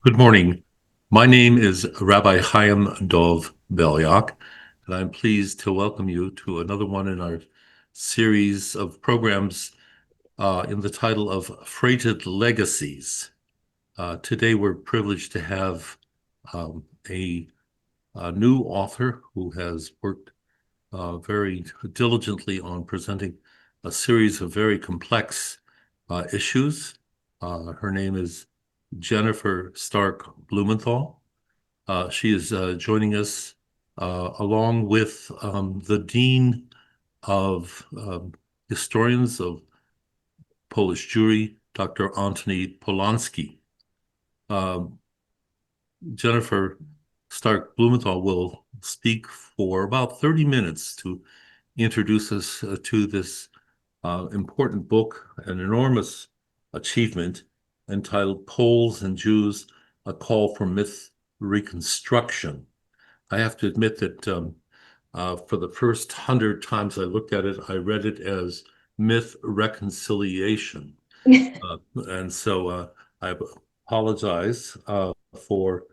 Good morning. My name is Rabbi Chaim Dov Belyak, and I'm pleased to welcome you to another one in our series of programs in the title of Freighted Legacies. Today, we're privileged to have um, a, a new author who has worked very diligently on presenting a series of very complex issues. Her name is Jennifer Stark-Blumenthal. She is joining us along with the Dean of Historians of Polish Jewry, Dr. Antony Polonsky. Um, Jennifer Stark-Blumenthal will speak for about 30 minutes to introduce us to this important book, an enormous achievement entitled Poles and Jews, A Call for Myth Reconstruction. I have to admit that for the first 100 times I looked at it, I read it as Myth Reconciliation. And so I apologize for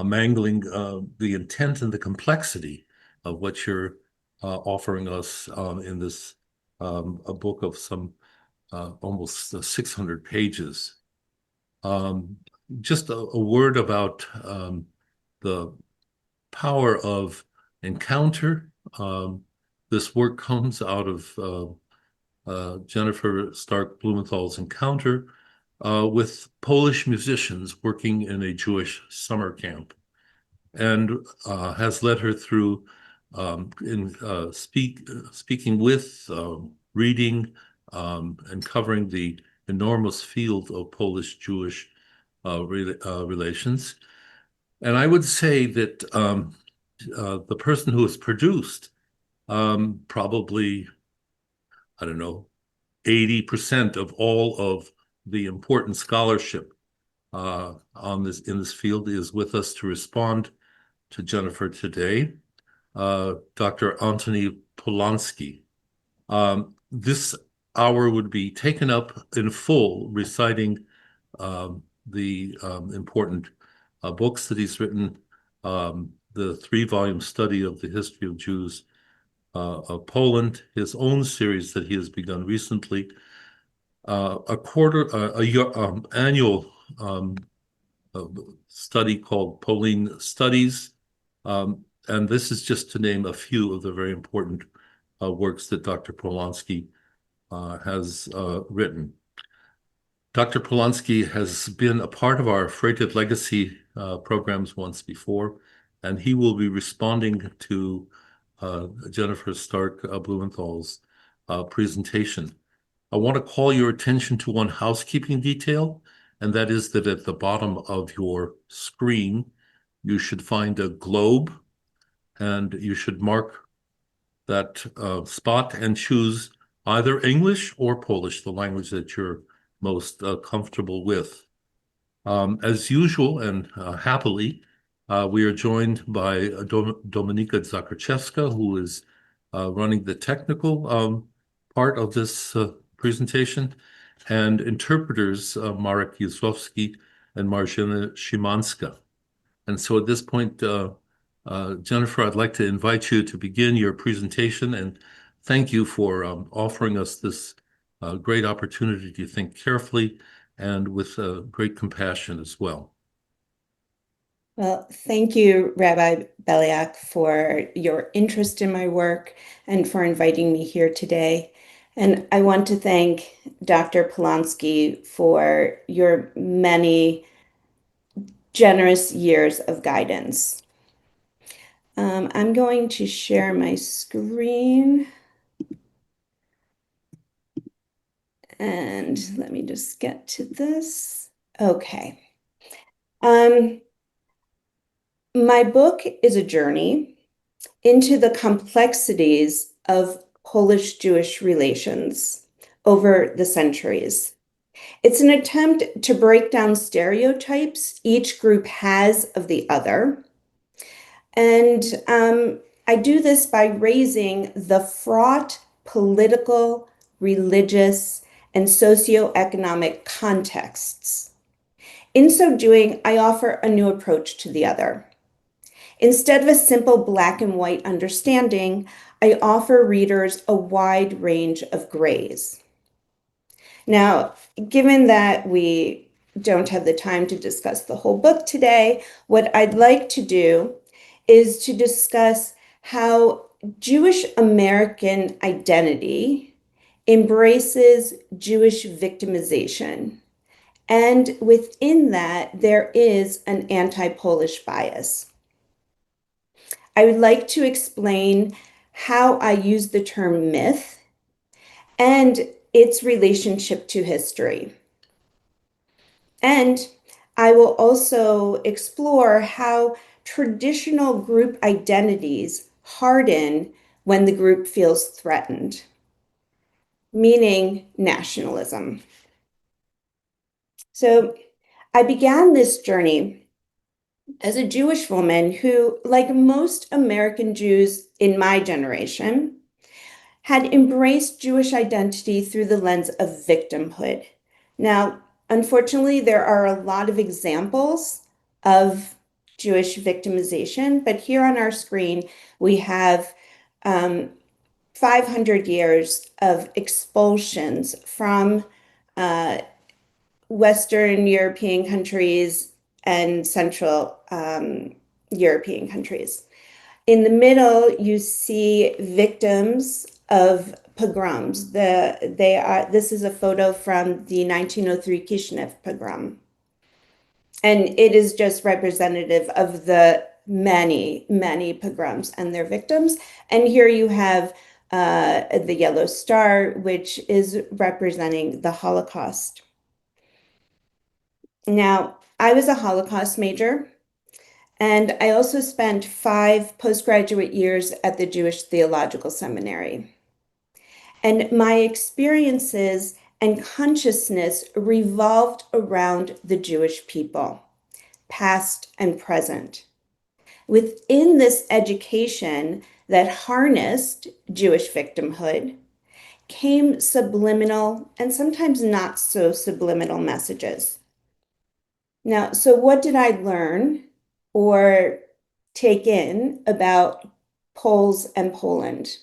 mangling the intent and the complexity of what you're offering us in this a book of some almost 600 pages. Um, just a word about the power of encounter. This work comes out of Jennifer Stark-Blumenthal's encounter with Polish musicians working in a Jewish summer camp, and has led her through speaking with, reading, and covering the enormous field of Polish-Jewish relations. And I would say that the person who has produced probably, I don't know, 80% of all of the important scholarship in this field is with us to respond to Jennifer today, Dr. Antony Polonsky. This hour would be taken up in full reciting the important books that he's written, the 3-volume study of the history of Jews of Poland, his own series that he has begun recently, annual study called Pauline Studies. And this is just to name a few of the very important works that Dr. Polonsky has written. Dr. Polonsky has been a part of our Freighted Legacy programs once before, and he will be responding to Jennifer Stark-Blumenthal's presentation. I want to call your attention to one housekeeping detail, and that is that at the bottom of your screen, you should find a globe, and you should mark that spot and choose either English or Polish, the language that you're most comfortable with. As usual and happily, we are joined by Dominika Zakarczewska, who is running the technical part of this presentation, and interpreters Marek Yusłowski and Marzyna Szymanska. And so at this point, Jennifer, I'd like to invite you to begin your presentation, and thank you for offering us this great opportunity to think carefully and with great compassion as well. Well, thank you, Rabbi Belyak, for your interest in my work and for inviting me here today. And I want to thank Dr. Polonsky for your many generous years of guidance. I'm going to share my screen. And let me just get to this. Okay. My book is a journey into the complexities of Polish-Jewish relations over the centuries. It's an attempt to break down stereotypes each group has of the other. And I do this by raising the fraught political, religious, and socioeconomic contexts In so doing, I offer a new approach to the other. Instead of a simple black and white understanding, I offer readers a wide range of grays. Now, given that we don't have the time to discuss the whole book today, what I'd like to do is to discuss how Jewish American identity embraces Jewish victimization. And within that, there is an anti-Polish bias. I would like to explain how I use the term myth and its relationship to history. And I will also explore how traditional group identities harden when the group feels threatened, meaning nationalism. So I began this journey as a Jewish woman who, like most American Jews in my generation, had embraced Jewish identity through the lens of victimhood. Now, unfortunately, there are a lot of examples of Jewish victimization, but here on our screen, we have 500 years of expulsions from Western European countries and Central European countries. In the middle, you see victims of pogroms. This is a photo from the 1903 Kishinev pogrom. And it is just representative of the many, many pogroms and their victims. And here you have the yellow star, which is representing the Holocaust. Now, I was a Holocaust major. And I also spent 5 postgraduate years at the Jewish Theological Seminary. And my experiences and consciousness revolved around the Jewish people, past and present. Within this education that harnessed Jewish victimhood came subliminal and sometimes not so subliminal messages. Now, so what did I learn or take in about Poles and Poland?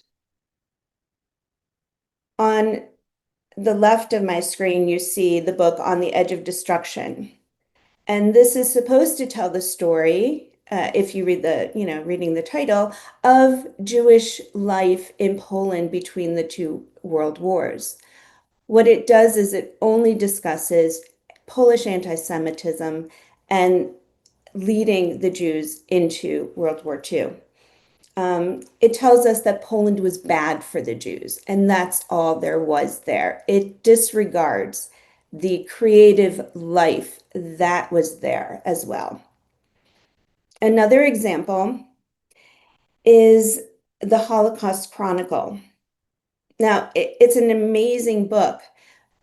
On the left of my screen, you see the book On the Edge of Destruction. And this is supposed to tell the story, if you read reading the title, of Jewish life in Poland between the two world wars. What it does is it only discusses Polish anti-Semitism and leading the Jews into World War II. It tells us that Poland was bad for the Jews, and that's all there was there. It disregards the creative life that was there as well. Another example is the Holocaust Chronicle. Now, it's an amazing book,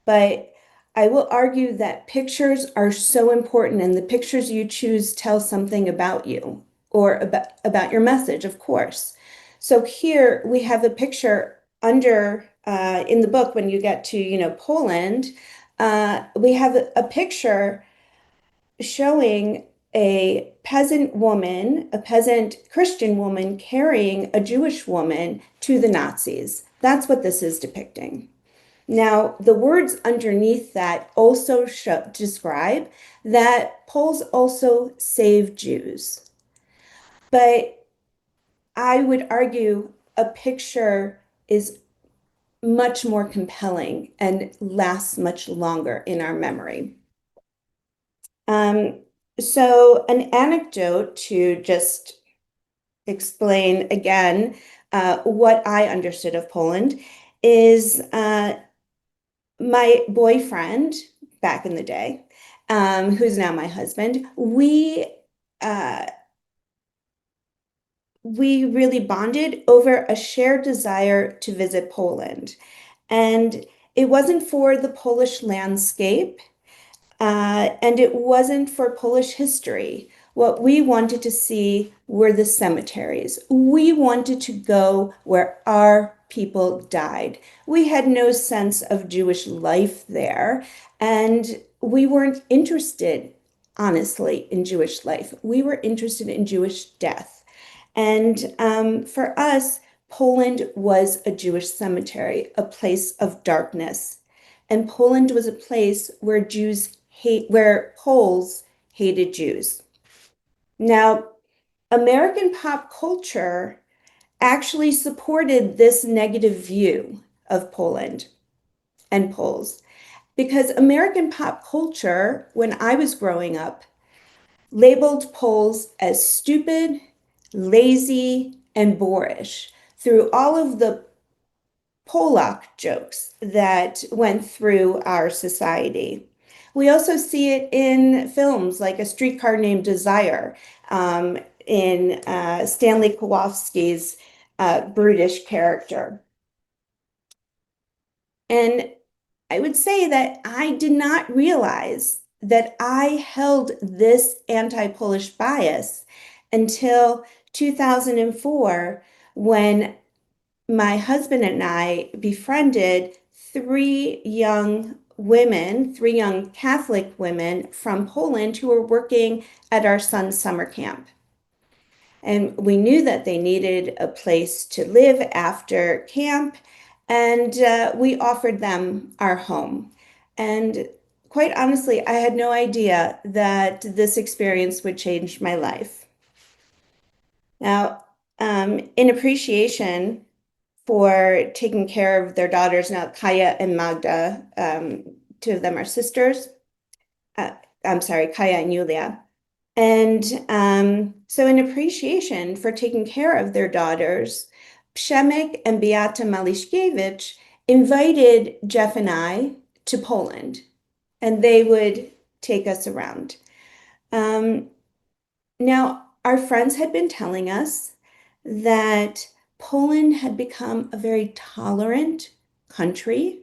but I will argue that pictures are so important, and the pictures you choose tell something about you or about your message, of course. So here we have a picture under in the book when you get to Poland. We have a picture showing a peasant woman, a peasant Christian woman carrying a Jewish woman to the Nazis. That's what this is depicting. Now, the words underneath that also describe that Poles also save Jews. But I would argue a picture is much more compelling and lasts much longer in our memory. So an anecdote to just explain again what I understood of Poland is my boyfriend back in the day, who's now my husband, uh, we really bonded over a shared desire to visit Poland. And it wasn't for the Polish landscape, and it wasn't for Polish history. What we wanted to see were the cemeteries. We wanted to go where our people died. We had no sense of Jewish life there, and we weren't interested honestly, in Jewish life. We were interested in Jewish death. And for us, Poland was a Jewish cemetery, a place of darkness. And Poland was a place where where Poles hated Jews. Now, American pop culture actually supported this negative view of Poland and Poles because American pop culture, when I was growing up, labeled Poles as stupid, lazy, and boorish through all of the Polak jokes that went through our society. We also see it in films like A Streetcar Named Desire, in Stanley Kowalski's brutish character. And I would say that I did not realize that I held this anti-Polish bias until 2004 when my husband and I befriended three young Catholic women from Poland who were working at our son's summer camp. And we knew that they needed a place to live after camp, and we offered them our home. And quite honestly, I had no idea that this experience would change my life. Now, in appreciation for taking care of their daughters, now Kaya and Magda, two of them are sisters. Uh, I'm sorry, Kaya and Yulia. And so, in appreciation for taking care of their daughters, Przemek and Beata Maliszkiewicz invited Jeff and I to Poland, and they would take us around. Um, Now, our friends had been telling us that Poland had become a very tolerant country,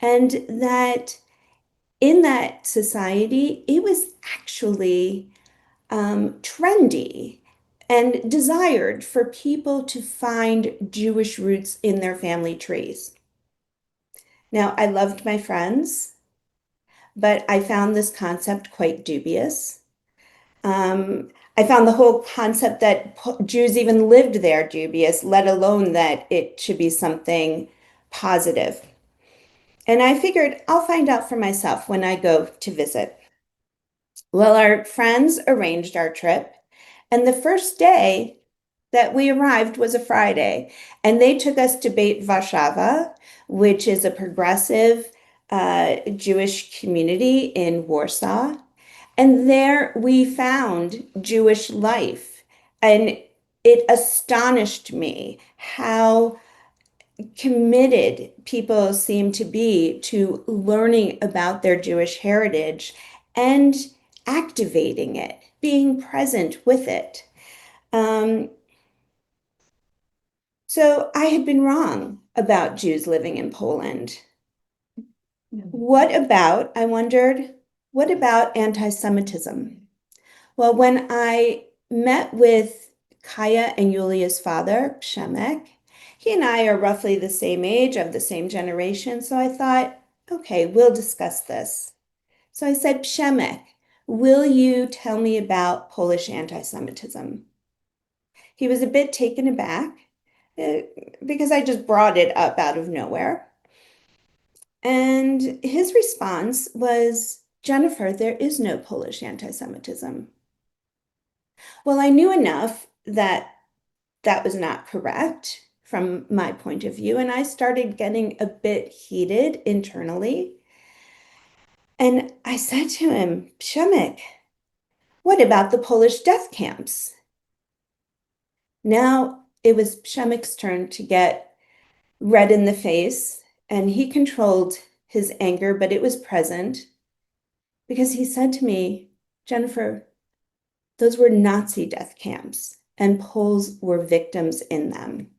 and that in that society, it was actually trendy and desired for people to find Jewish roots in their family trees. Now, I loved my friends, but I found this concept quite dubious. I found the whole concept that Jews even lived there dubious, let alone that it should be something positive. And I figured I'll find out for myself when I go to visit. Well, our friends arranged our trip, and the first day that we arrived was a Friday, and they took us to Beit Warszawa, which is a progressive Jewish community in Warsaw. And there we found Jewish life. And it astonished me how committed people seem to be to learning about their Jewish heritage and activating it, being present with it. Um, so I had been wrong about Jews living in Poland. I wondered, what about anti-Semitism? Well, when I met with Kaya and Yulia's father, Przemek, he and I are roughly the same age, of the same generation, so I thought, okay, we'll discuss this. So I said, Przemek, will you tell me about Polish anti-Semitism? He was a bit taken aback uh, because I just brought it up out of nowhere. And his response was, Jennifer, there is no Polish anti-Semitism. Well, I knew enough that that was not correct from my point of view, and I started getting a bit heated internally. And I said to him, Przemek, what about the Polish death camps? Now it was Przemek's turn to get red in the face, and he controlled his anger, but it was present because he said to me, Jennifer, those were Nazi death camps, and Poles were victims in them.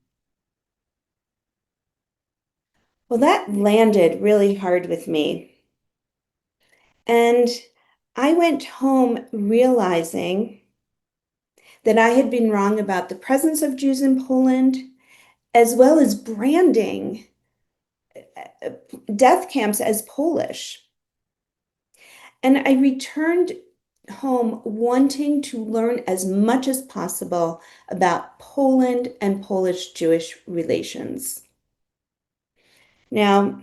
Well, that landed really hard with me. And I went home realizing that I had been wrong about the presence of Jews in Poland, as well as branding death camps as Polish. And I returned home wanting to learn as much as possible about Poland and Polish-Jewish relations. Now,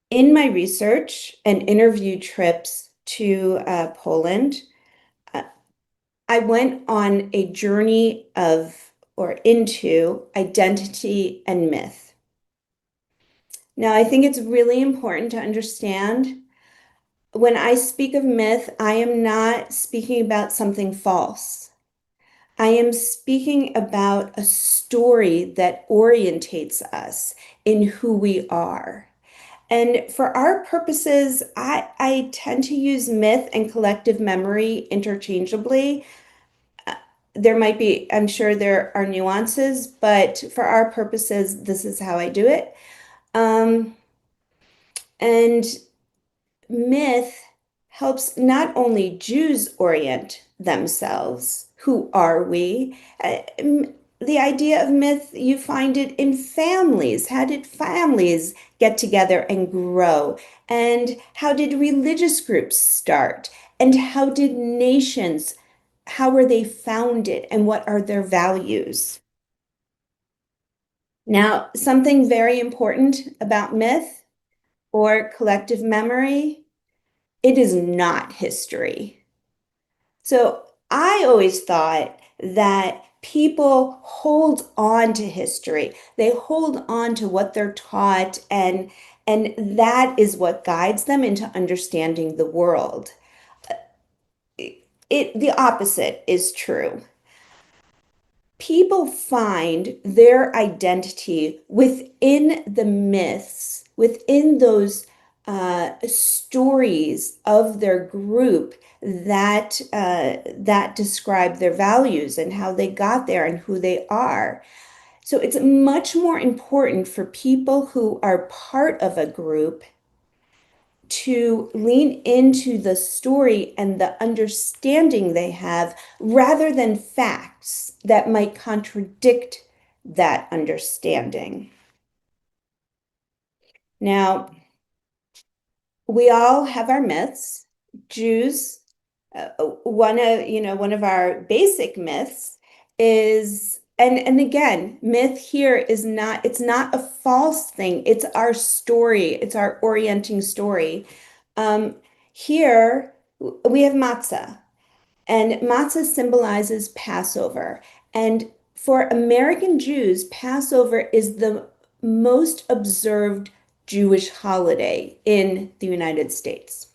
in my research and interview trips to Poland, uh, I went on a journey of or into identity and myth. Now, I think it's really important to understand when I speak of myth, I am not speaking about something false. I am speaking about a story that orientates us in who we are. And for our purposes, I tend to use myth and collective memory interchangeably. Uh, There might be, I'm sure there are nuances, but for our purposes, this is how I do it. Um, and myth helps not only Jews orient themselves, who are we? The idea of myth, you find it in families. How did families get together and grow? And how did religious groups start? And how did nations, how were they founded? And what are their values? Now, something very important about myth or collective memory, it is not history. So I always thought that people hold on to history. They hold on to what they're taught, and that is what guides them into understanding the world. The opposite is true. People find their identity within the myths, within those stories of their group that describe their values and how they got there and who they are. So it's much more important for people who are part of a group to lean into the story and the understanding they have rather than facts that might contradict that understanding. Now, we all have our myths. Jews, one of our basic myths is, and again, myth here is not, it's not a false thing. It's our story. It's our orienting story. Um, Here we have matzah, and matzah symbolizes Passover. And for American Jews, Passover is the most observed Jewish holiday in the United States.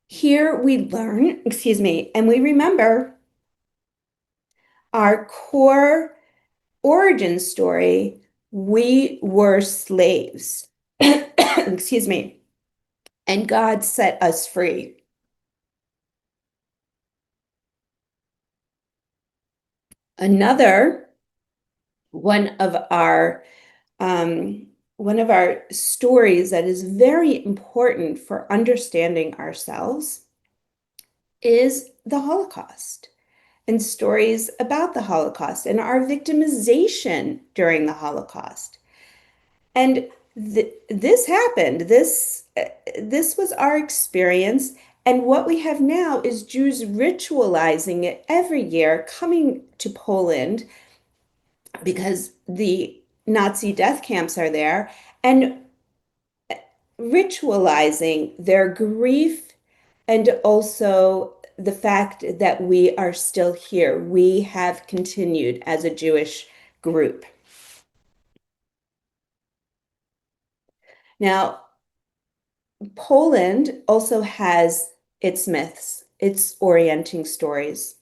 Here we learn, excuse me, and we remember our core origin story. We were slaves, excuse me, and God set us free. Another one of our um, one of our stories that is very important for understanding ourselves is the Holocaust and stories about the Holocaust and our victimization during the Holocaust. And this happened. This was our experience. And what we have now is Jews ritualizing it every year, coming to Poland because the Nazi death camps are there, and ritualizing their grief and also the fact that we are still here. We have continued as a Jewish group. Now, Poland also has its myths, its orienting stories,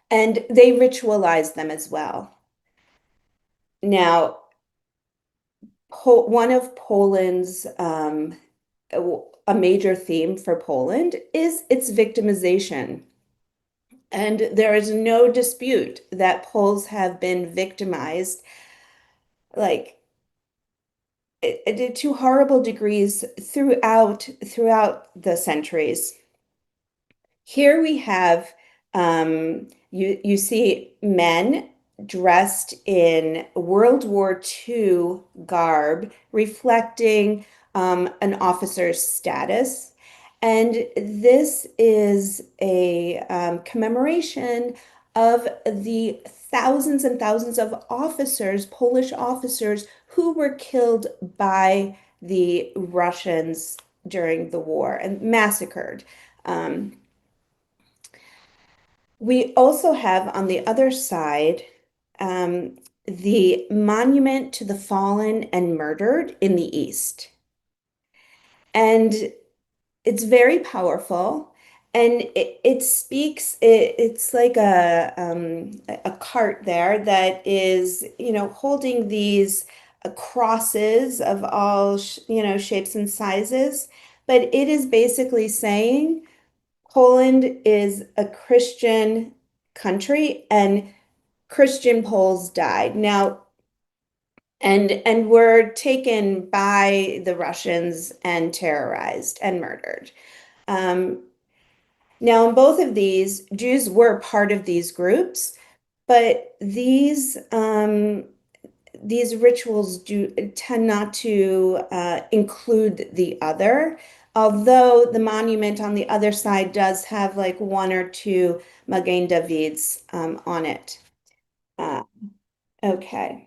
and they ritualize them as well. Now, one of Poland's a major theme for Poland is its victimization. And there is no dispute that Poles have been victimized, like to horrible degrees throughout the centuries. Here we have you see men dressed in World War II garb, reflecting an officer's status. And this is a commemoration of the thousands and thousands of officers, Polish officers, who were killed by the Russians during the war and massacred. Um, we also have on the other side um, the monument to the fallen and murdered in the East. And it's very powerful. And it speaks, it's like a cart there that is, holding these crosses of all, shapes and sizes. But it is basically saying Poland is a Christian country and Christian Poles died. Now, and were taken by the Russians and terrorized and murdered. Um, Now, in both of these, Jews were part of these groups, but these rituals do tend not to include the other, although the monument on the other side does have like one or two Magen Davids on it. Uh, okay.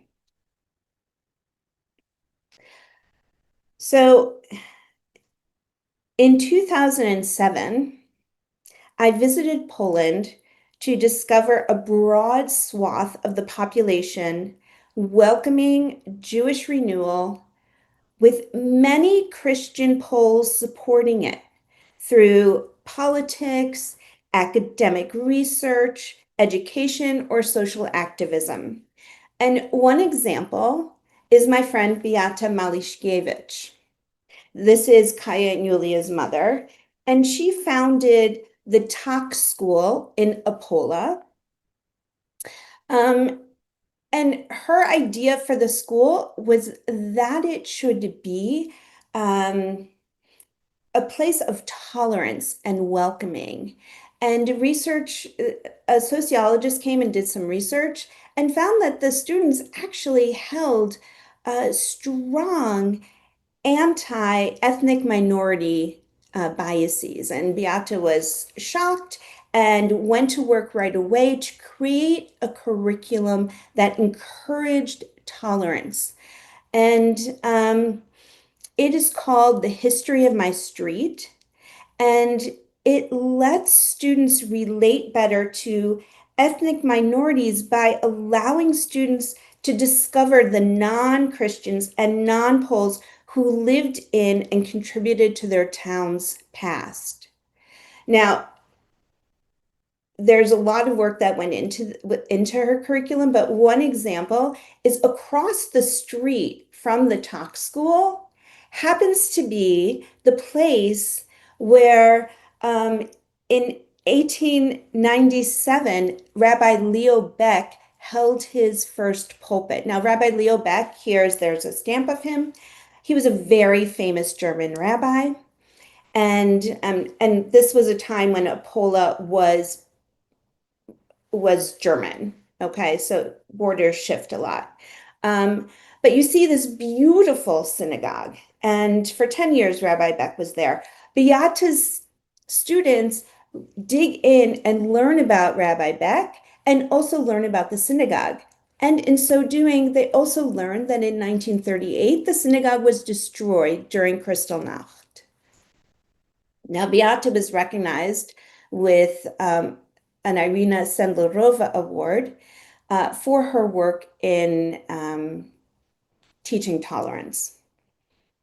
So in 2007, I visited Poland to discover a broad swath of the population welcoming Jewish renewal, with many Christian Poles supporting it through politics, academic research, education, or social activism. And one example is my friend Beata Maliszkiewicz. This is Kaya and Yulia's mother, and she founded the Tak School in Apola. Um, and her idea for the school was that it should be a place of tolerance and welcoming. And a sociologist came and did some research and found that the students actually held strong anti-ethnic minority biases. And Beata was shocked and went to work right away to create a curriculum that encouraged tolerance. And it is called The History of My Street. And it lets students relate better to ethnic minorities by allowing students to discover the non-Christians and non-Poles who lived in and contributed to their town's past. Now, there's a lot of work that went into her curriculum, but one example is across the street from the talk school happens to be the place where in 1897 Rabbi Leo Beck held his first pulpit. Now, Rabbi Leo Beck, there's a stamp of him. He was a very famous German rabbi, and this was a time when Apola was German. Okay, so borders shift a lot. Um, but you see this beautiful synagogue, and for 10 years, Rabbi Beck was there. Beata's students dig in and learn about Rabbi Beck and also learn about the synagogue. And in so doing, they also learned that in 1938, the synagogue was destroyed during Kristallnacht. Now, Beata was recognized with an Irina Sendlerova Award for her work in teaching tolerance.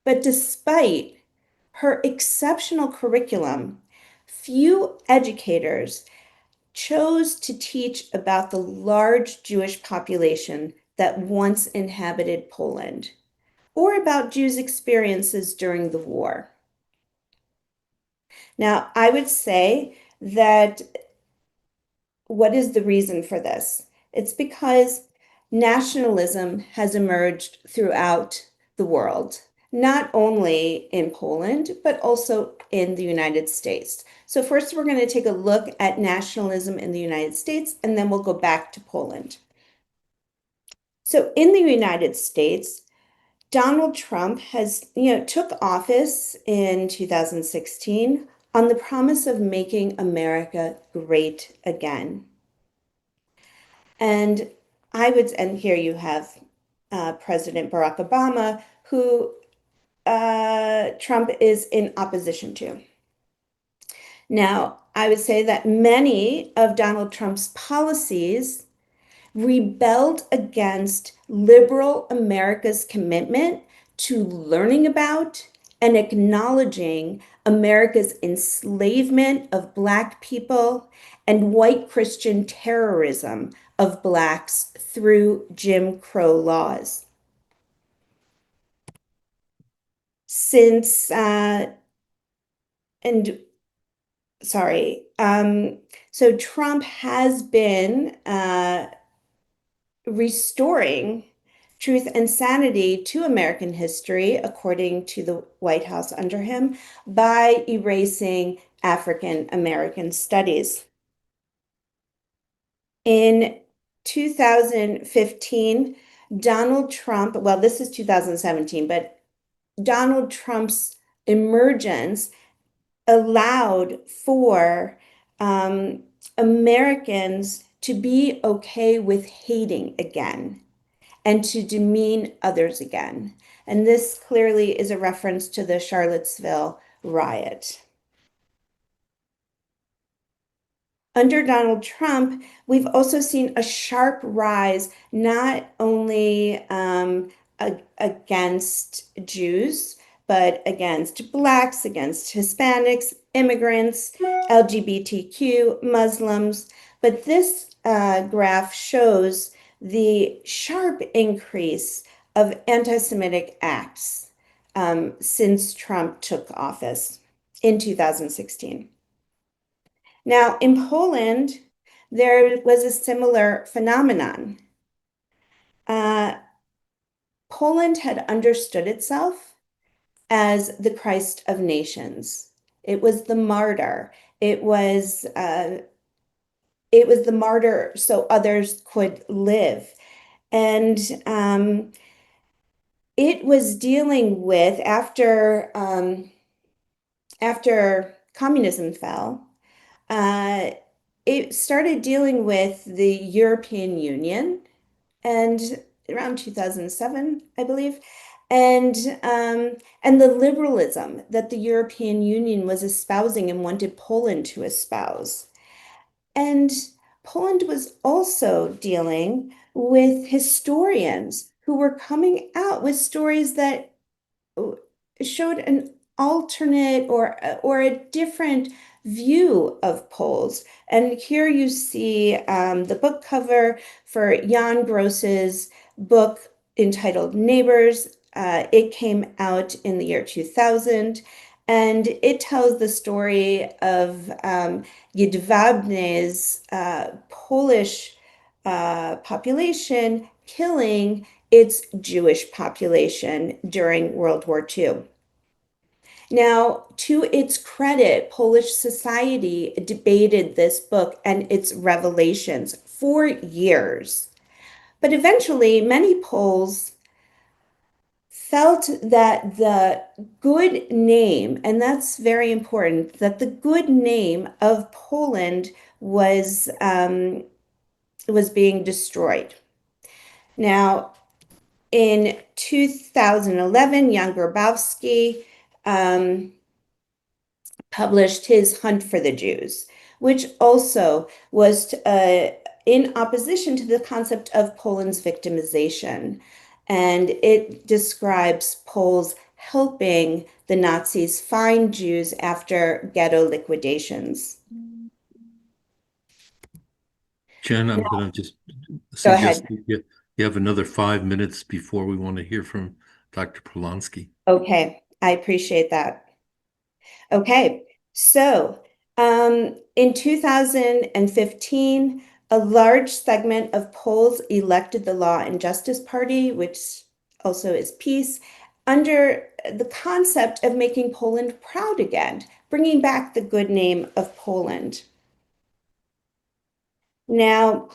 But despite her exceptional curriculum, few educators chose to teach about the large Jewish population that once inhabited Poland, or about Jews' experiences during the war. Now, I would say that what is the reason for this? It's because nationalism has emerged throughout the world, not only in Poland, but also in the United States. So first, we're going to take a look at nationalism in the United States, and then we'll go back to Poland. So in the United States, Donald Trump took office in 2016 on the promise of making America great again. And and here you have President Barack Obama, who Trump is in opposition to. Now, I would say that many of Donald Trump's policies rebelled against liberal America's commitment to learning about and acknowledging America's enslavement of Black people and white Christian terrorism of Blacks through Jim Crow laws. Since, and sorry, so Trump has been restoring truth and sanity to American history, according to the White House under him, by erasing African American studies. In 2015, Donald Trump, well, this is 2017, but Donald Trump's emergence allowed for Americans to be okay with hating again and to demean others again. And this clearly is a reference to the Charlottesville riot. Under Donald Trump, we've also seen a sharp rise, not only against Jews, but against Blacks, against Hispanics, immigrants, LGBTQ, Muslims. But this graph shows the sharp increase of anti-Semitic acts since Trump took office in 2016. Now, in Poland, there was a similar phenomenon. Poland had understood itself as the Christ of nations. It was the martyr. It was the martyr so others could live. And it was dealing with, after communism fell, it started dealing with the European Union and around 2007, I believe, and the liberalism that the European Union was espousing and wanted Poland to espouse. And Poland was also dealing with historians who were coming out with stories that showed an alternate or a different view of Poles. And here you see the book cover for Jan Gross's book entitled Neighbors. It came out in the year 2000, and it tells the story of Jedwabne's Polish population killing its Jewish population during World War II. Now, to its credit, Polish society debated this book and its revelations for years. But eventually, many Poles felt that the good name, and that's very important, that the good name of Poland was being destroyed. Now, in 2011, Jan Grabowski published his Hunt for the Jews, which also was in opposition to the concept of Poland's victimization. And it describes Poles helping the Nazis find Jews after ghetto liquidations. Jen, I'm going to just Go ahead. suggest you have another 5 minutes before we want to hear from Dr. Polonsky. Okay, I appreciate that. Okay, so in 2015, a large segment of Poles elected the Law and Justice Party, which also is peace, under the concept of making Poland proud again, bringing back the good name of Poland. Now,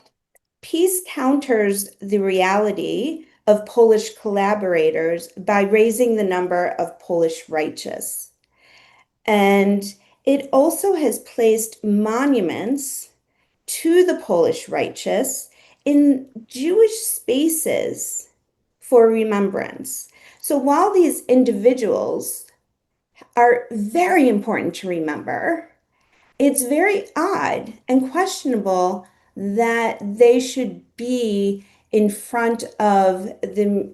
peace counters the reality of Polish collaborators by raising the number of Polish righteous. And It also has placed monuments to the Polish righteous in Jewish spaces for remembrance. So while these individuals are very important to remember, it's very odd and questionable that they should be in front of the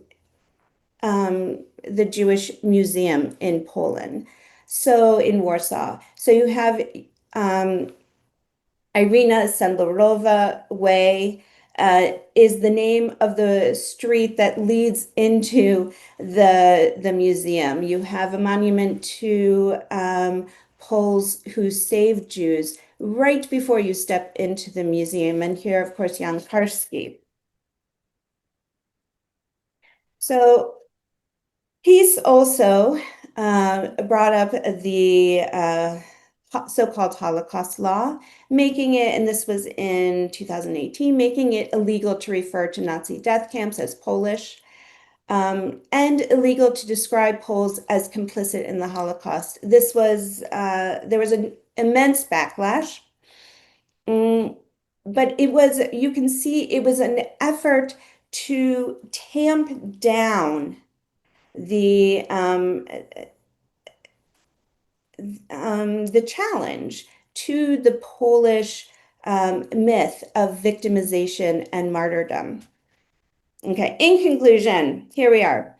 Jewish Museum in Poland, so in Warsaw. So you have Irina Sendlerova Way is the name of the street that leads into the museum. You have a monument to Poles who saved Jews right before you step into the museum. And here, of course, Jan Karski. So Peace also brought up the so-called Holocaust law, making it, and this was in 2018, making it illegal to refer to Nazi death camps as Polish, and illegal to describe Poles as complicit in the Holocaust. There was an immense backlash, but you can see it was an effort to tamp down the challenge to the Polish myth of victimization and martyrdom. Okay, in conclusion, here we are.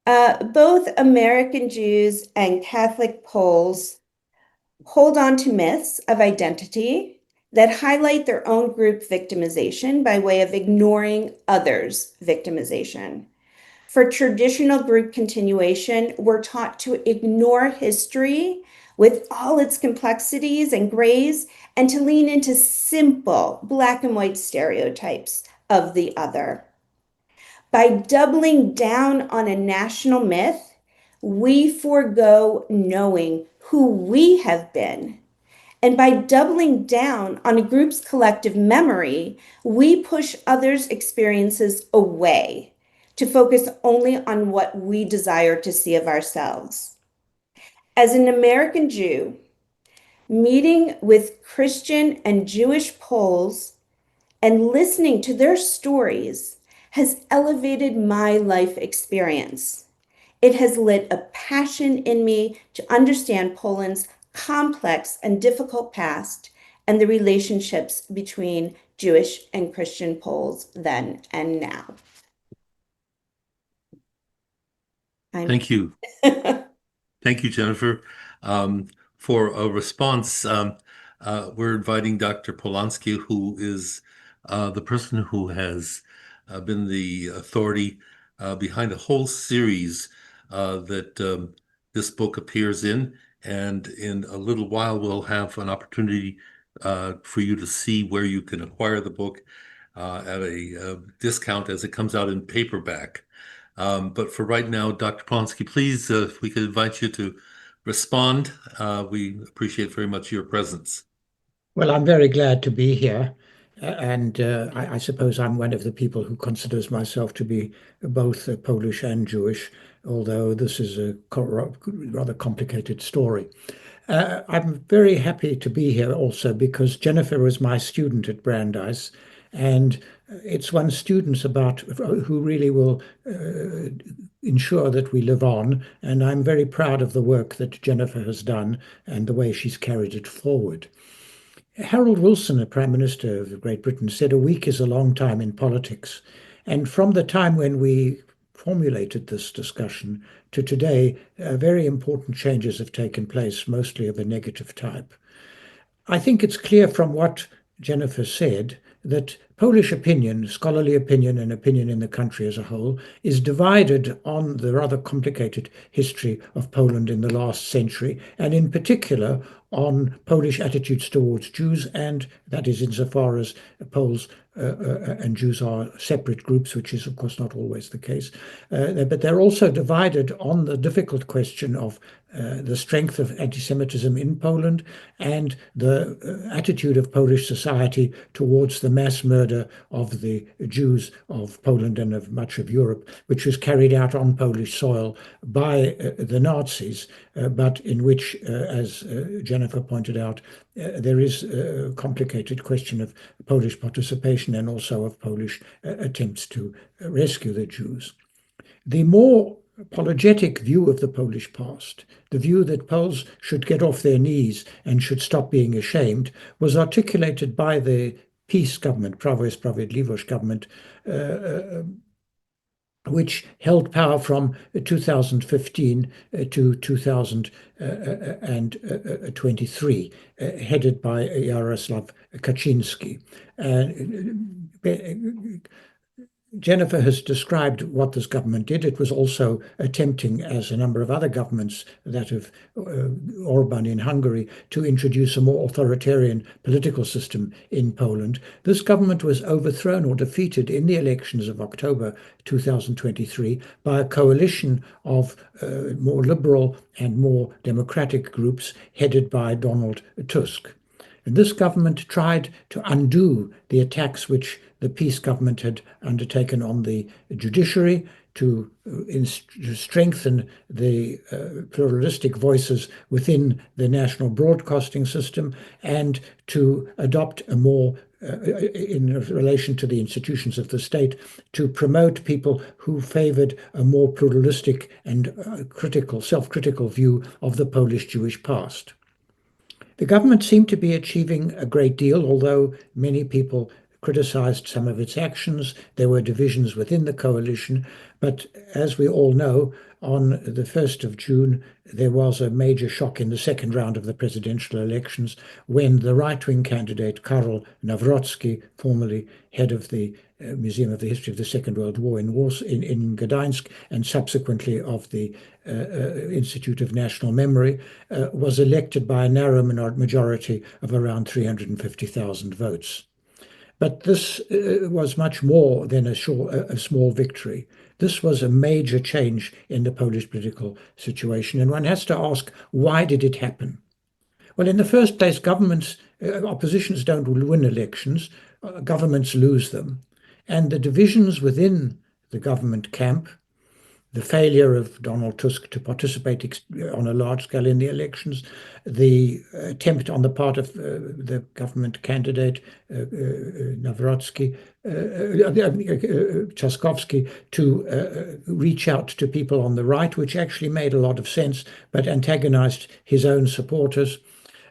Both American Jews and Catholic Poles hold on to myths of identity that highlight their own group victimization by way of ignoring others' victimization. For traditional group continuation, we're taught to ignore history with all its complexities and grays and to lean into simple black and white stereotypes of the other. By doubling down on a national myth, we forego knowing who we have been. And by doubling down on a group's collective memory, we push others' experiences away to focus only on what we desire to see of ourselves. As an American Jew, meeting with Christian and Jewish Poles and listening to their stories has elevated my life experience. It has lit a passion in me to understand Poland's complex and difficult past and the relationships between Jewish and Christian Poles then and now. Thank you. Thank you, Jennifer. For a response, we're inviting Dr. Polonsky, who is the person who has been the authority behind a whole series that this book appears in. And in a little while, we'll have an opportunity for you to see where you can acquire the book at a discount as it comes out in paperback. But for right now, Dr. Polonsky, please, if we could invite you to respond, we appreciate very much your presence. Well, I'm very glad to be here. And I suppose I'm one of the people who considers myself to be both Polish and Jewish, although this is a rather complicated story. I'm very happy to be here also because Jennifer was my student at Brandeis, and it's one's students who really will ensure that we live on. And I'm very proud of the work that Jennifer has done and the way she's carried it forward. Harold Wilson, the Prime Minister of Great Britain, said a week is a long time in politics. And from the time when we formulated this discussion to today, very important changes have taken place, mostly of a negative type. I think it's clear from what Jennifer said that Polish opinion, scholarly opinion, and opinion in the country as a whole, is divided on the rather complicated history of Poland in the last century, and in particular on Polish attitudes towards Jews, and that is insofar as Poles and Jews are separate groups, which is, of course, not always the case. But they're also divided on the difficult question of the strength of anti-Semitism in Poland and the attitude of Polish society towards the mass murder murder of the Jews of Poland and of much of Europe, which was carried out on Polish soil by the Nazis, but in which, as Jennifer pointed out, there is a complicated question of Polish participation and also of Polish attempts to rescue the Jews. The more apologetic view of the Polish past, the view that Poles should get off their knees and should stop being ashamed, was articulated by the PiS government, Prawo i Sprawiedliwość government, which held power from 2015 to 2023, headed by Jarosław Kaczyński. Jennifer has described what this government did. It was also attempting, as a number of other governments, that of Orban in Hungary, to introduce a more authoritarian political system in Poland. This government was overthrown or defeated in the elections of October 2023 by a coalition of more liberal and more democratic groups headed by Donald Tusk. And this government tried to undo the attacks which the PiS government had undertaken on the judiciary, to strengthen the pluralistic voices within the national broadcasting system, and to adopt a more, in relation to the institutions of the state, to promote people who favored a more pluralistic and critical, self-critical view of the Polish Jewish past. The government seemed to be achieving a great deal, although many people criticized some of its actions. There were divisions within the coalition, but as we all know, on the 1st of June, there was a major shock in the second round of the presidential elections when the right-wing candidate, Karol Nawrocki, formerly head of the Museum of the History of the Second World War in Gdańsk, and subsequently of the Institute of National Memory, was elected by a narrow majority of around 350,000 votes. But this was much more than a small victory. This was a major change in the Polish political situation. And one has to ask, why did it happen? Well, in the first place, oppositions don't win elections, governments lose them. And the divisions within the government camp, the failure of Donald Tusk to participate on a large scale in the elections, the attempt on the part of the government candidate, Trzaskowski, to reach out to people on the right, which actually made a lot of sense, but antagonized his own supporters,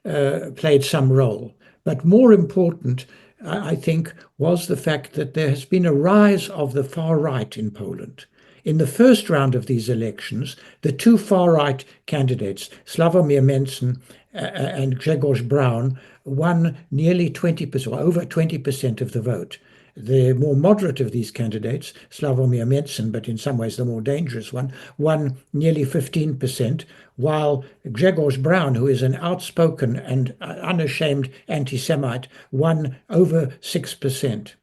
played some role. But more important, I think, was the fact that there has been a rise of the far right in Poland. In the first round of these elections, the two far-right candidates, Sławomir Mencen and Grzegorz Braun, won nearly 20%, or over 20% of the vote. The more moderate of these candidates, Sławomir Mencen, but in some ways the more dangerous one, won nearly 15%, while Grzegorz Braun, who is an outspoken and unashamed anti-Semite, won over 6%.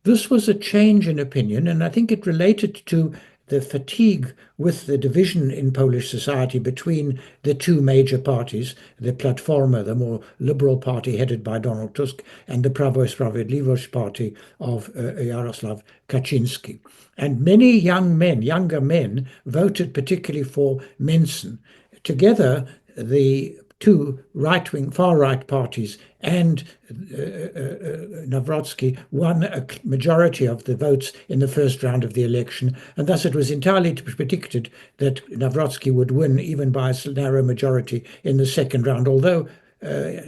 This was a change in opinion, and I think it related to the fatigue with the division in Polish society between the two major parties, the Platforma, the more liberal party headed by Donald Tusk, and the Prawo i Sprawiedliwość party of Jarosław Kaczyński. And many younger men, voted particularly for Mencen. Together, the two right-wing, far-right parties and Nawrocki won a majority of the votes in the first round of the election, and thus it was entirely predicted that Nawrocki would win even by a narrow majority in the second round, although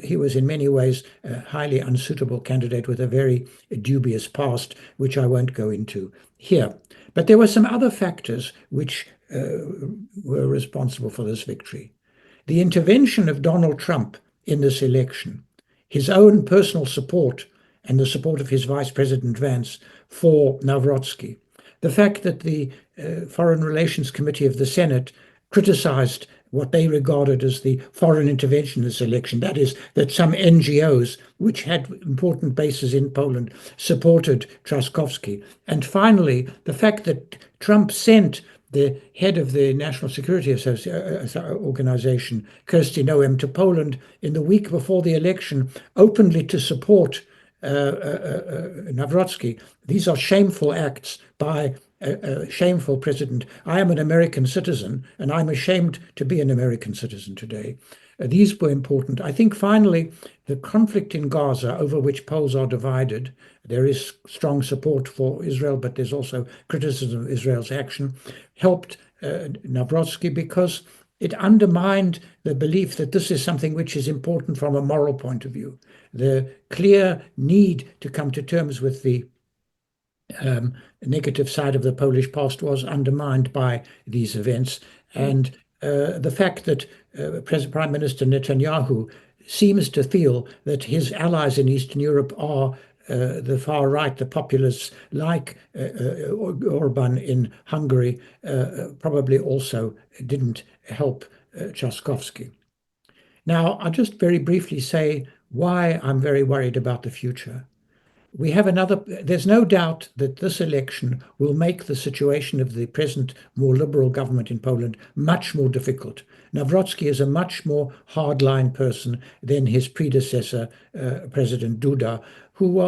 he was in many ways a highly unsuitable candidate with a very dubious past, which I won't go into here. But there were some other factors which were responsible for this victory. The intervention of Donald Trump in this election, his own personal support and the support of his Vice President Vance for Nawrocki, the fact that the Foreign Relations Committee of the Senate criticized what they regarded as the foreign intervention in this election, that is, that some NGOs, which had important bases in Poland, supported Trzaskowski. And finally, the fact that Trump sent the head of the National Security Organization, Kirsty Noem, to Poland in the week before the election, openly to support Nawrocki. These are shameful acts by a shameful president. I am an American citizen, and I'm ashamed to be an American citizen today. These were important. I think finally, the conflict in Gaza, over which Poles are divided, there is strong support for Israel, but there's also criticism of Israel's action, helped Nawrocki because it undermined the belief that this is something which is important from a moral point of view. The clear need to come to terms with the negative side of the Polish past was undermined by these events. And the fact that Prime Minister Netanyahu seems to feel that his allies in Eastern Europe are the far right, the populists like Orban in Hungary, probably also didn't help Trzaskowski. Now, I'll just very briefly say why I'm very worried about the future. There's no doubt that this election will make the situation of the present more liberal government in Poland much more difficult. Nawrocki is a much more hardline person than his predecessor, President Duda, who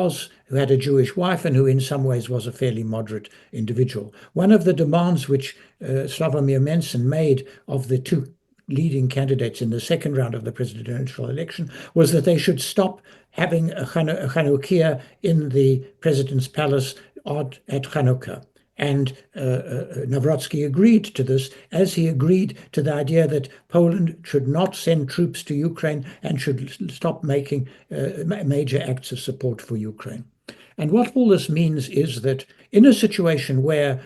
had a Jewish wife and who in some ways was a fairly moderate individual. One of the demands which Sławomir Mencen made of the two leading candidates in the second round of the presidential election was that they should stop having a Chanukiah in the president's palace at Hanukkah. And Nawrocki agreed to this, as he agreed to the idea that Poland should not send troops to Ukraine and should stop making major acts of support for Ukraine. And what all this means is that in a situation where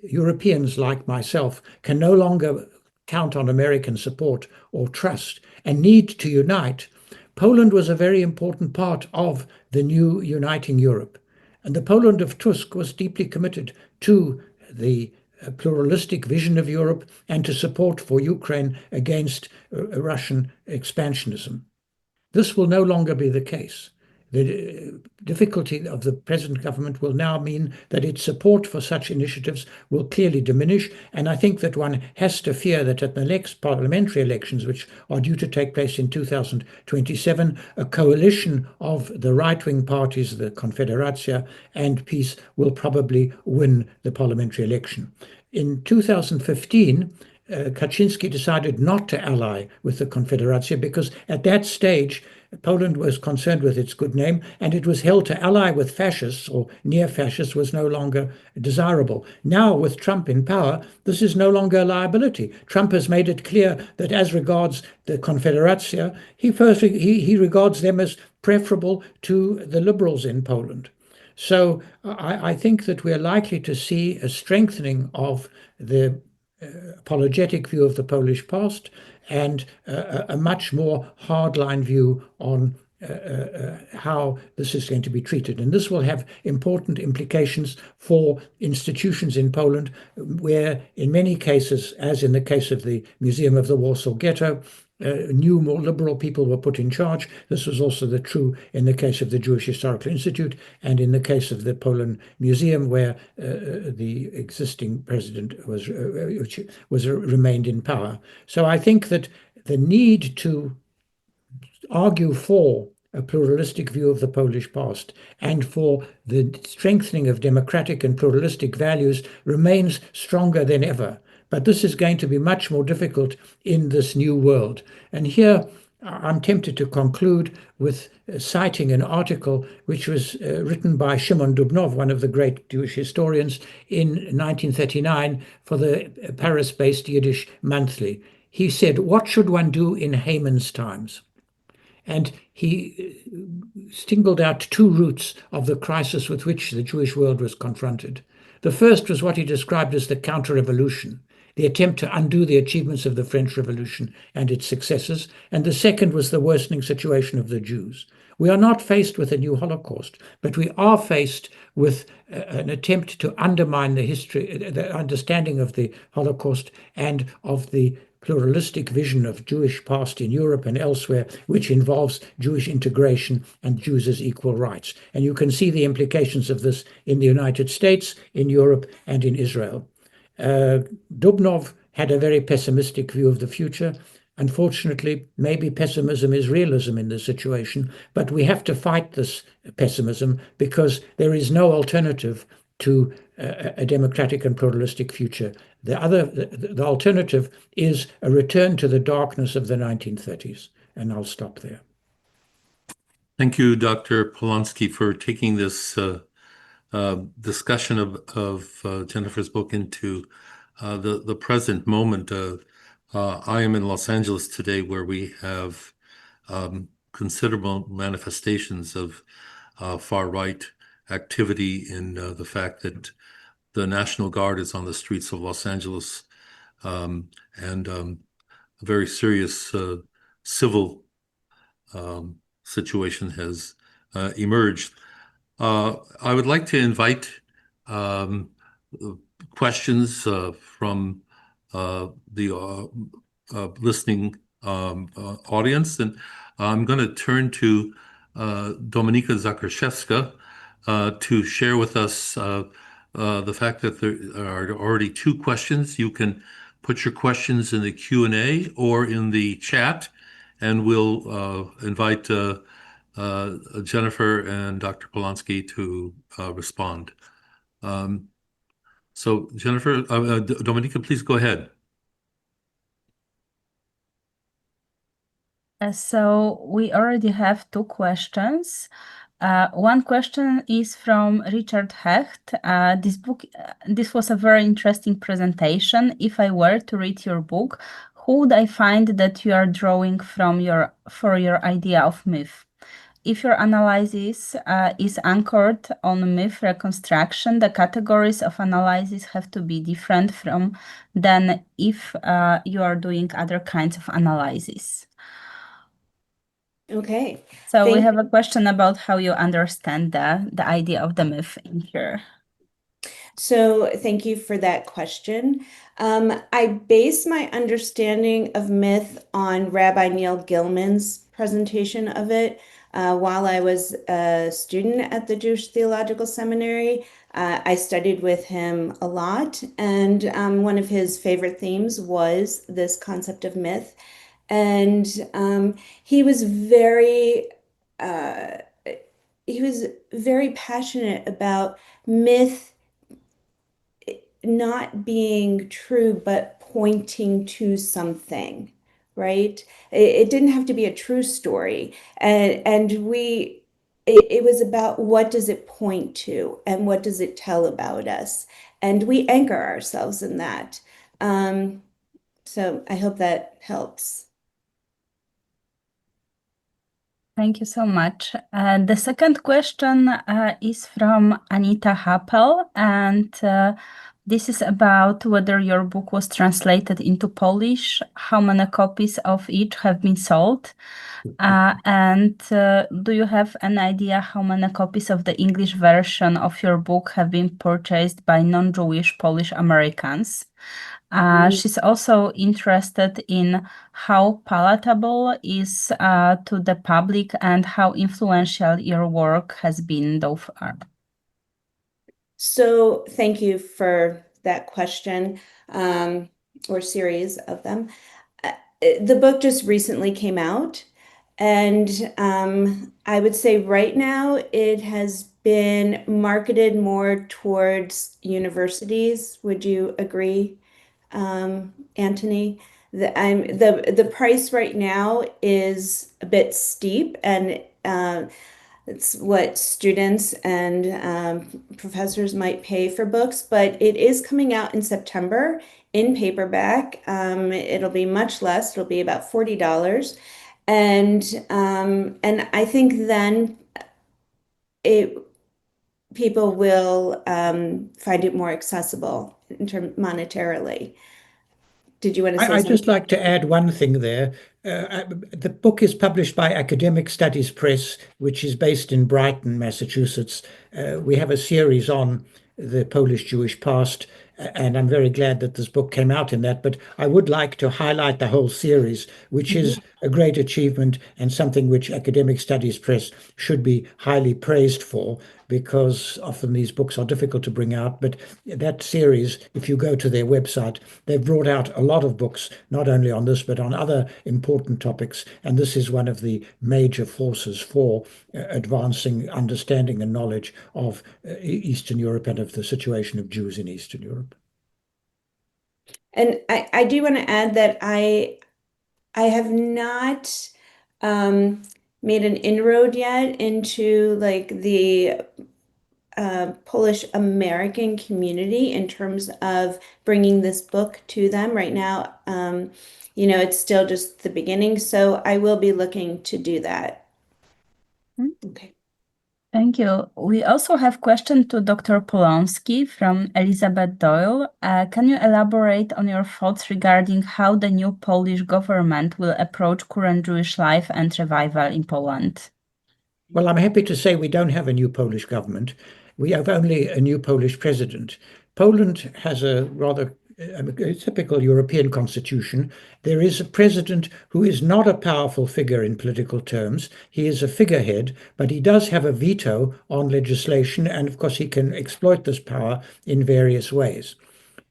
Europeans like myself can no longer count on American support or trust and need to unite, Poland was a very important part of the new uniting Europe. And the Poland of Tusk was deeply committed to the pluralistic vision of Europe and to support for Ukraine against Russian expansionism. This will no longer be the case. The difficulty of the present government will now mean that its support for such initiatives will clearly diminish. And I think that one has to fear that at the next parliamentary elections, which are due to take place in 2027, a coalition of the right-wing parties, the Confederacja and PiS, will probably win the parliamentary election. In 2015, Kaczynski decided not to ally with the Confederacja because at that stage, Poland was concerned with its good name, and it was held to ally with fascists or near-fascists was no longer desirable. Now, with Trump in power, this is no longer a liability. Trump has made it clear that as regards the Confederacja, he regards them as preferable to the liberals in Poland. So I think that we're likely to see a strengthening of the apologetic view of the Polish past and a much more hardline view on how this is going to be treated. And this will have important implications for institutions in Poland, where in many cases, as in the case of the Museum of the Warsaw Ghetto, new, more liberal people were put in charge. This was also true in the case of the Jewish Historical Institute and in the case of the Poland Museum, where the existing president remained in power. So I think that the need to argue for a pluralistic view of the Polish past and for the strengthening of democratic and pluralistic values remains stronger than ever. But this is going to be much more difficult in this new world. And here I'm tempted to conclude with citing an article which was written by Szymon Dubnow, one of the great Jewish historians, in 1939 for the Paris-based Yiddish Monthly. He said, "What should one do in Haman's times?" And he singled out two roots of the crisis with which the Jewish world was confronted. The first was what he described as the counter-revolution, the attempt to undo the achievements of the French Revolution and its successors. And the second was the worsening situation of the Jews. We are not faced with a new Holocaust, but we are faced with an attempt to undermine the history, the understanding of the Holocaust and of the pluralistic vision of Jewish past in Europe and elsewhere, which involves Jewish integration and Jews as equal rights. And you can see the implications of this in the United States, in Europe, and in Israel. Dubnow had a very pessimistic view of the future. Unfortunately, maybe pessimism is realism in this situation, but we have to fight this pessimism because there is no alternative to a democratic and pluralistic future. The alternative is a return to the darkness of the 1930s, and I'll stop there. Thank you, Dr. Polonsky, for taking this discussion of Jennifer's book into the present moment. I am in Los Angeles today, where we have considerable manifestations of far-right activity in the fact that the National Guard is on the streets of Los Angeles, and a very serious civil situation has emerged. I would like to invite questions from the listening audience, and I'm going to turn to Dominika Zakraszewska to share with us the fact that there are already 2 questions. You can put your questions in the Q&A or in the chat, and we'll invite Jennifer and Dr. Polonsky to respond. So Jennifer, Dominika, please go ahead. So we already have 2 questions. One question is from Richard Hecht. This was a very interesting presentation. If I were to read your book, who would I find that you are drawing from for your idea of myth? If your analysis is anchored on myth reconstruction, the categories of analysis have to be different than if you are doing other kinds of analysis. Okay. So we have a question about how you understand the idea of the myth in here. So thank you for that question. I base my understanding of myth on Rabbi Neil Gilman's presentation of it while I was a student at the Jewish Theological Seminary. I studied with him a lot, and one of his favorite themes was this concept of myth. And he was very passionate about myth not being true, but pointing to something, right? It didn't have to be a true story. And it was about what does it point to and what does it tell about us? And we anchor ourselves in that. So I hope that helps. Thank you so much. The second question is from Anita Happel, and this is about whether your book was translated into Polish, how many copies of each have been sold, and do you have an idea how many copies of the English version of your book have been purchased by non-Jewish Polish Americans? She's also interested in how palatable is to the public and how influential your work has been so far. So thank you for that question, or series of them. The book just recently came out, and I would say right now it has been marketed more towards universities. Would you agree, Antony? The price right now is a bit steep, and it's what students and professors might pay for books, but it is coming out in September in paperback. It'll be much less. It'll be about $40, and I think then people will find it more accessible in terms monetarily. Did you want to say something? I'd just like to add one thing there. The book is published by Academic Studies Press, which is based in Brighton, Massachusetts. We have a series on the Polish Jewish past, And I'm very glad that this book came out in that. But I would like to highlight the whole series, which is a great achievement and something which Academic Studies Press should be highly praised for, because often these books are difficult to bring out. But that series, if you go to their website, they've brought out a lot of books, not only on this, but on other important topics. And this is one of the major forces for advancing understanding and knowledge of Eastern Europe and of the situation of Jews in Eastern Europe. And I do want to add that I have not made an inroad yet into like the Polish American community in terms of bringing this book to them right now. It's still just the beginning, so I will be looking to do that. Okay. Thank you. We also have question to Dr. Polonsky from Elizabeth Doyle. Can you elaborate on your thoughts regarding how the new Polish government will approach current Jewish life and revival in Poland? Well, I'm happy to say we don't have a new Polish government. We have only a new Polish president. Poland has a rather typical European constitution. There is a president who is not a powerful figure in political terms. He is a figurehead, but he does have a veto on legislation, and of course he can exploit this power in various ways.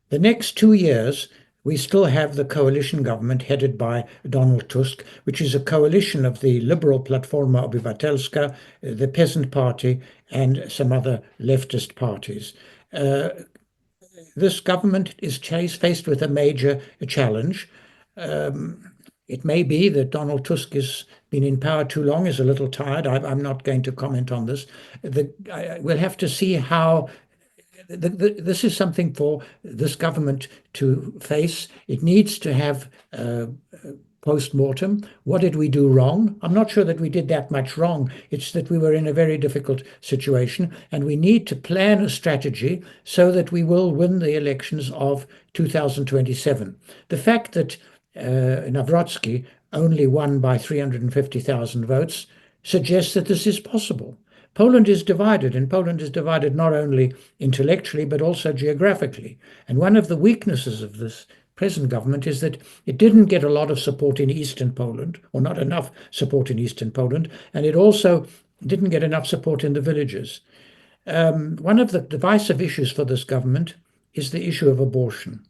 The next 2 years, we still have the coalition government headed by Donald Tusk, which is a coalition of the Liberal Platforma Obywatelska, the Peasant Party, and some other leftist parties. This government is faced with a major challenge. It may be that Donald Tusk has been in power too long, is a little tired. I'm not going to comment on this. We'll have to see how this is something for this government to face. It needs to have post-mortem. What did we do wrong? I'm not sure that we did that much wrong. It's that we were in a very difficult situation, and we need to plan a strategy so that we will win the elections of 2027. The fact that Nawrocki only won by 350,000 votes suggests that this is possible. Poland is divided, and Poland is divided not only intellectually, but also geographically. And one of the weaknesses of this present government is that it didn't get a lot of support in Eastern Poland, or not enough support in Eastern Poland, and it also didn't get enough support in the villages. One of the divisive issues for this government is the issue of abortion.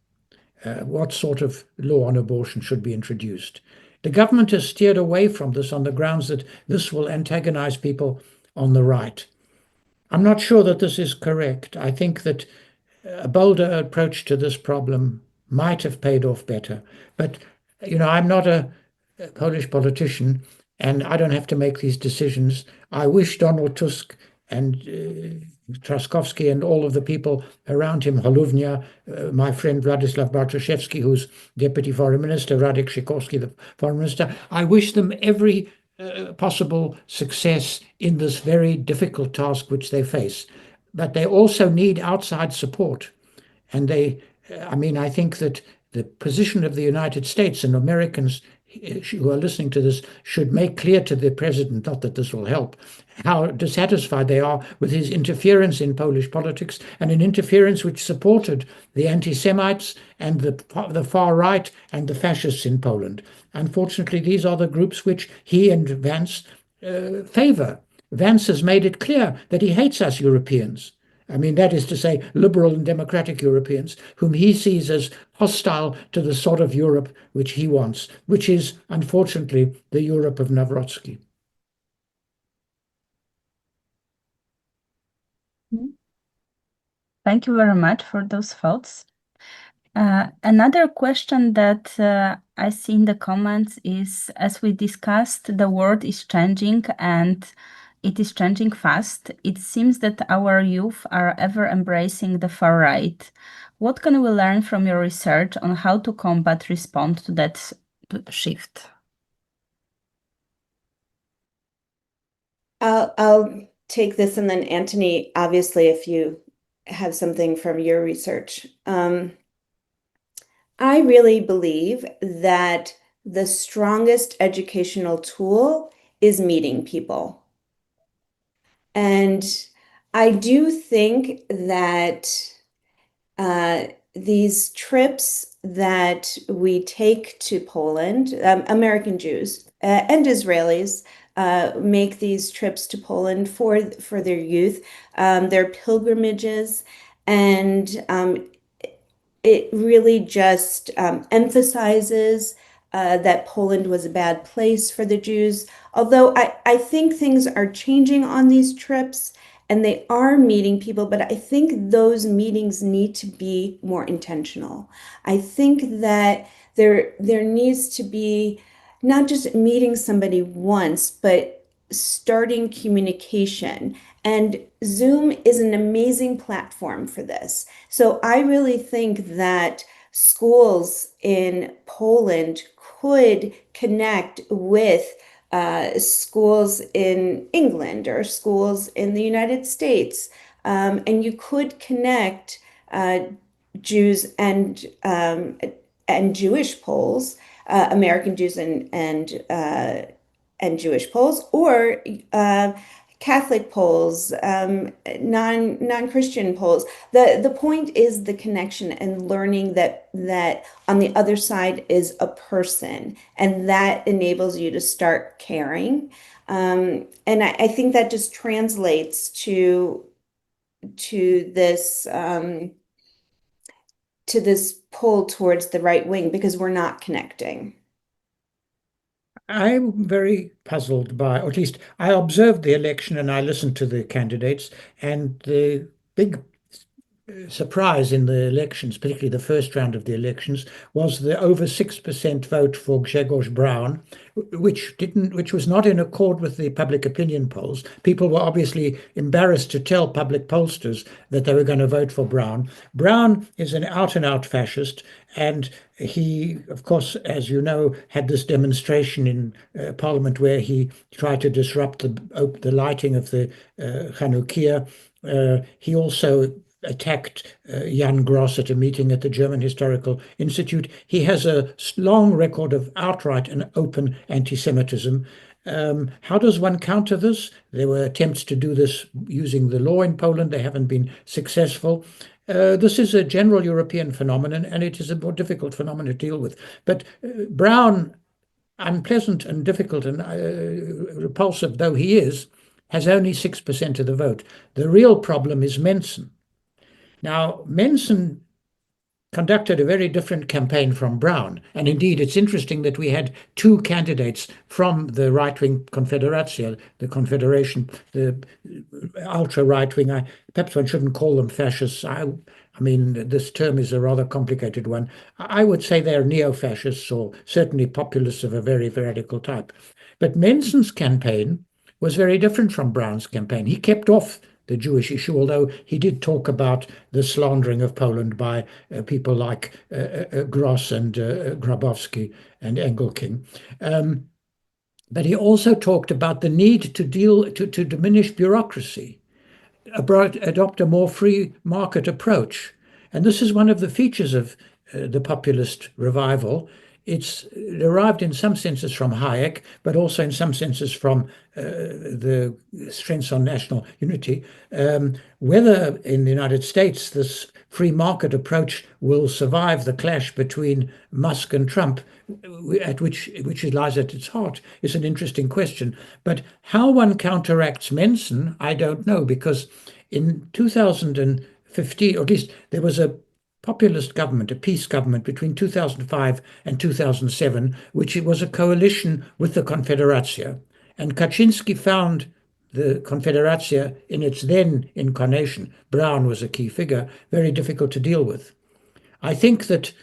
What sort of law on abortion should be introduced? The government has steered away from this on the grounds that this will antagonize people on the right. I'm not sure that this is correct. I think that a bolder approach to this problem might have paid off better. But, I'm not a Polish politician, and I don't have to make these decisions. I wish Donald Tusk and Trzaskowski and all of the people around him, Hołownia, my friend Władysław Bartoszewski, who's Deputy Foreign Minister, Radek Sikorski, the Foreign Minister, I wish them every possible success in this very difficult task which they face. But they also need outside support. And I think that the position of the United States and Americans who are listening to this should make clear to the president, not that this will help, how dissatisfied they are with his interference in Polish politics, and an interference which supported the anti-Semites and the far right and the fascists in Poland. Unfortunately, these are the groups which he and Vance favor. Vance has made it clear that he hates us Europeans. That is to say, liberal and democratic Europeans, whom he sees as hostile to the sort of Europe which he wants, which is, unfortunately, the Europe of Nawrocki. Thank you very much for those thoughts. Another question that I see in the comments is, as we discussed, the world is changing and it is changing fast. It seems that our youth are ever embracing the far right. What can we learn from your research on how to respond to that shift? I'll take this, and then Antony, obviously, if you have something from your research. I really believe that the strongest educational tool is meeting people. And I do think that these trips that we take to Poland, American Jews and Israelis make these trips to Poland for their youth, their pilgrimages, and it really just emphasizes that Poland was a bad place for the Jews. Although I think things are changing on these trips and they are meeting people, but I think those meetings need to be more intentional. I think that there needs to be not just meeting somebody once, but starting communication. And Zoom is an amazing platform for this. So I really think that schools in Poland could connect with schools in England or schools in the United States. And you could connect Jews and Jewish Poles, American Jews and Jewish Poles, or Catholic Poles, non-Christian Poles. The point is the connection and learning that on the other side is a person, and that enables you to start caring. And I think that just translates to this pull towards the right wing because we're not connecting. I'm very puzzled by, or at least I observed the election and I listened to the candidates, and the big surprise in the elections, particularly the first round of the elections, was the over 6% vote for Grzegorz Braun, which was not in accord with the public opinion polls. People were obviously embarrassed to tell public pollsters that they were going to vote for Braun. Braun is an out-and-out fascist, and he, of course, as you know, had this demonstration in Parliament where he tried to disrupt the lighting of the Chanukia. He also attacked Jan Gross at a meeting at the German Historical Institute. He has a long record of outright and open anti-Semitism. How does one counter this? There were attempts to do this using the law in Poland. They haven't been successful. This is a general European phenomenon, and it is a more difficult phenomenon to deal with. But Braun, unpleasant and difficult and repulsive though he is, has only 6% of the vote. The real problem is Mensen. Now, Mensen conducted a very different campaign from Braun. And indeed, it's interesting that we had two candidates from the right-wing Confederacja, the Confederation, the ultra-right-wing. Perhaps one shouldn't call them fascists. I mean, this term is a rather complicated one. I would say they're neo-fascists or certainly populists of a very radical type. But Menzen's campaign was very different from Braun's campaign. He kept off the Jewish issue, although he did talk about the slandering of Poland by people like Gross and Grabowski and Engelking. But he also talked about the need to diminish bureaucracy, adopt a more free market approach. And this is one of the features of the populist revival. It's derived in some senses from Hayek, but also in some senses from the strengths on national unity. Whether in the United States this free market approach will survive the clash between Musk and Trump, which it lies at its heart, is an interesting question. But how one counteracts Mensen, I don't know, because in 2015, or at least there was a populist government, a peace government between 2005 and 2007, which it was a coalition with the Confederacja. And Kaczynski found the Confederacja in its then incarnation, Braun was a key figure, very difficult to deal with. I think that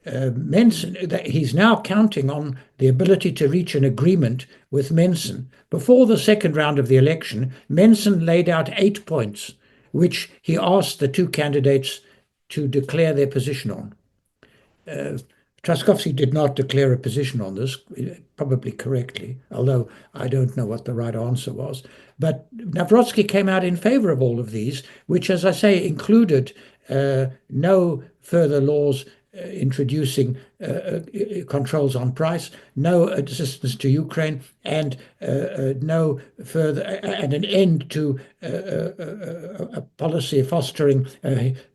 Mensen, that he's now counting on the ability to reach an agreement with Mensen. Before the second round of the election, Mensen laid out 8 points, which he asked the two candidates to declare their position on. Trzaskowski did not declare a position on this, probably correctly, although I don't know what the right answer was. But Nawrocki came out in favor of all of these, which, as I say, included no further laws introducing controls on price, no assistance to Ukraine, and no further, and an end to a policy fostering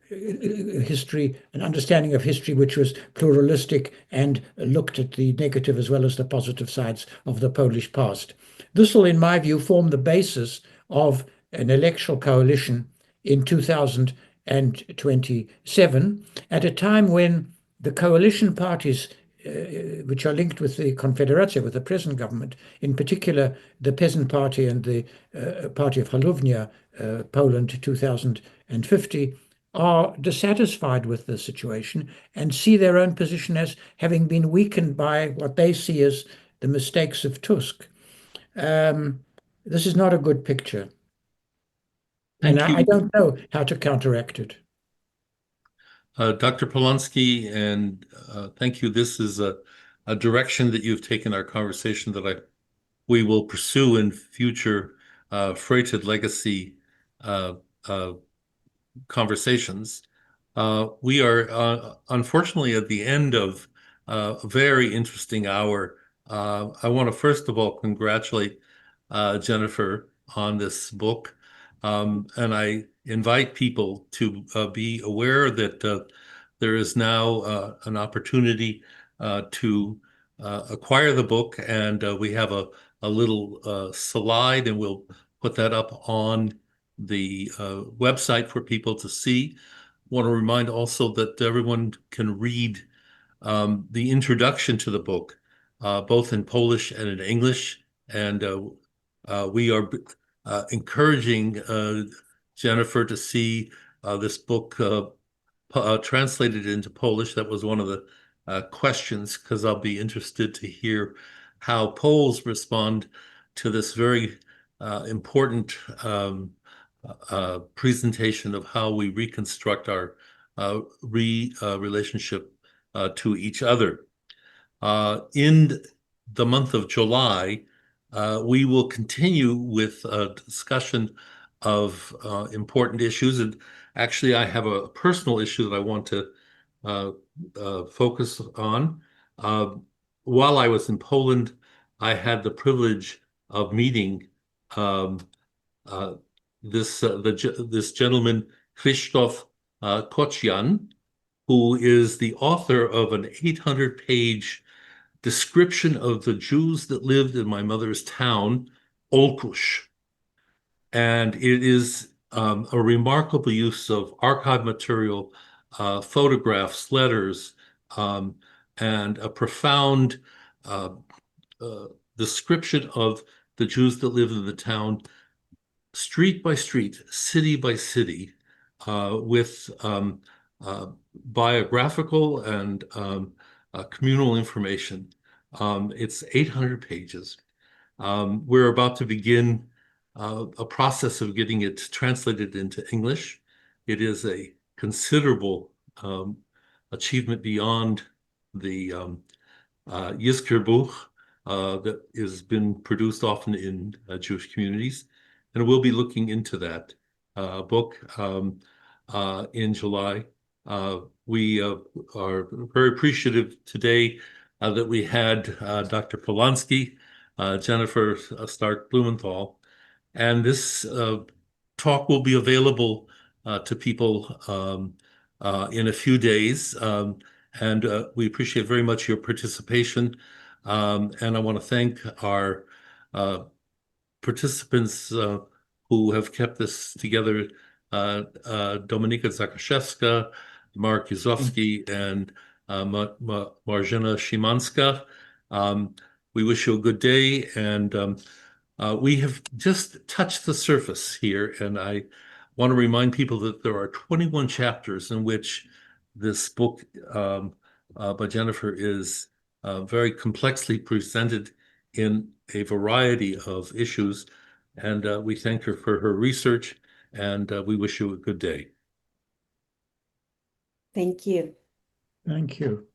history, an understanding of history which was pluralistic and looked at the negative as well as the positive sides of the Polish past. This will, in my view, form the basis of an electoral coalition in 2027, at a time when the coalition parties which are linked with the Confederacja, with the present government, in particular the Peasant Party and the Party of Halównia, Poland 2050, are dissatisfied with the situation and see their own position as having been weakened by what they see as the mistakes of Tusk. This is not a good picture. And I don't know how to counteract it. Dr. Polonsky, and thank you. This is a direction that you've taken our conversation that we will pursue in future freighted legacy conversations. We are unfortunately at the end of a very interesting hour. I want to first of all congratulate Jennifer on this book. And I invite people to be aware that there is now an opportunity to acquire the book, and we have a little slide, and we'll put that up on the website for people to see. Want to remind also that everyone can read the introduction to the book, both in Polish and in English, and we are encouraging Jennifer to see this book translated into Polish. That was one of the questions, because I'll be interested to hear how Poles respond to this very important presentation of how we reconstruct our relationship to each other. In the month of July, we will continue with a discussion of important issues. And actually, I have a personal issue that I want to focus on. While I was in Poland, I had the privilege of meeting this gentleman, Krzysztof Kocian, who is the author of an 800-page description of the Jews that lived in my mother's town, Olkusz. And it is a remarkable use of archive material, photographs, letters, and a profound description of the Jews that lived in the town, street by street, city by city, with biographical and communal information. It's 800 pages. We're about to begin a process of getting it translated into English. It is a considerable achievement beyond the Yizkirbuch that has been produced often in Jewish communities. And we'll be looking into that book in July. We are very appreciative today that we had Dr. Polonsky, Jennifer Stark-Blumenthal, and this talk will be available to people in a few days. And we appreciate very much your participation. And I want to thank our participants who have kept this together, Dominika Zakaszewska, Mark Yuzowski, and Marżena Szymanska. We wish you a good day, and we have just touched the surface here, and I want to remind people that there are 21 chapters in which this book by Jennifer is very complexly presented in a variety of issues, and we thank her for her research, and we wish you a good day. Thank you. Thank you.